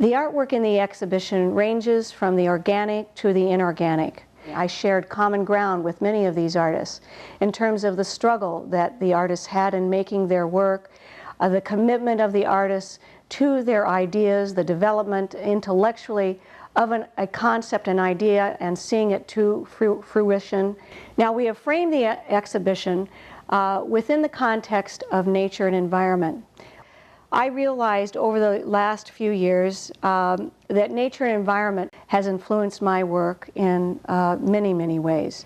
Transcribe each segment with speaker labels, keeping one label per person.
Speaker 1: The artwork in the exhibition ranges from the organic to the inorganic. I shared common ground with many of these artists in terms of the struggle that the artists had in making their work, the commitment of the artists to their ideas, the development intellectually of a concept, an idea, and seeing it to fruition. Now, we have framed the exhibition within the context of nature and environment. I realized over the last few years that nature and environment has influenced my work in many, many ways.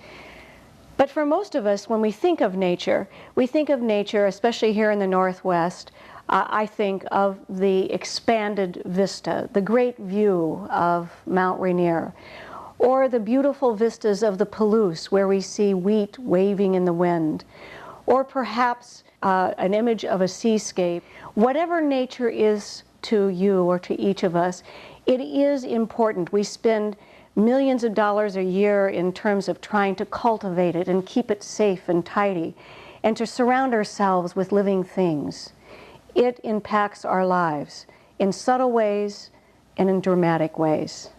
Speaker 1: But for most of us, when we think of nature, especially here in the Northwest, I think of the expanded vista, the great view of Mount Rainier, or the beautiful vistas of the Palouse where we see wheat waving in the wind, or perhaps an image of a seascape. Whatever nature is to you or to each of us, it is important. We spend millions of dollars a year in terms of trying to cultivate it and keep it safe and tidy, and to surround ourselves with living things. It impacts our lives in subtle ways and in dramatic ways.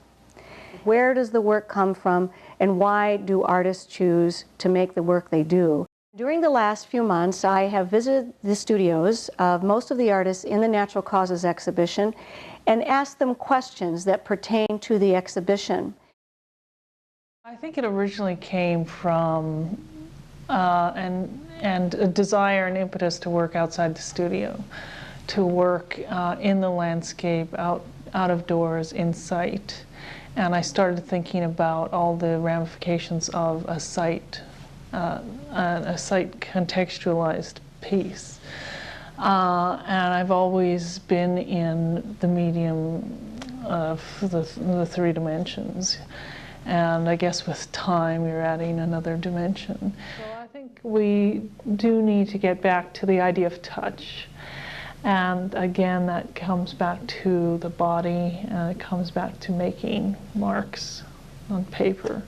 Speaker 1: Where does the work come from, and why do artists choose to make the work they do? During the last few months, I have visited the studios of most of the artists in the Natural Causes exhibition and asked them questions that pertain to the exhibition.
Speaker 2: I think it originally came from and a desire and impetus to work outside the studio, to work in the landscape, out of doors, in sight. And I started thinking about all the ramifications of a site contextualized piece. And I've always been in the medium of the three dimensions. And I guess with time, you're adding another dimension. So I think we do need to get back to the idea of touch. And again, that comes back to the body, and it comes back to making marks on paper,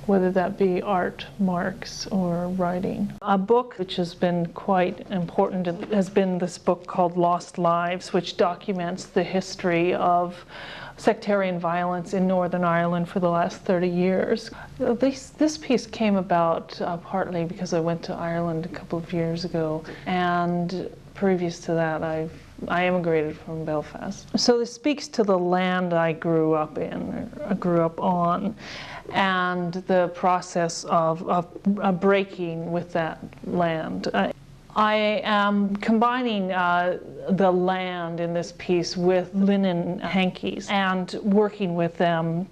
Speaker 2: whether that be art marks or writing. A book which has been quite important has been this book called Lost Lives, which documents the history of sectarian violence in Northern Ireland for the last 30 years. This piece came about partly because I went to Ireland a couple of years ago, and previous to that I immigrated from Belfast. So this speaks to the land I grew up in, or grew up on, and the process of breaking with that land. I am combining the land in this piece with linen hankies and working with them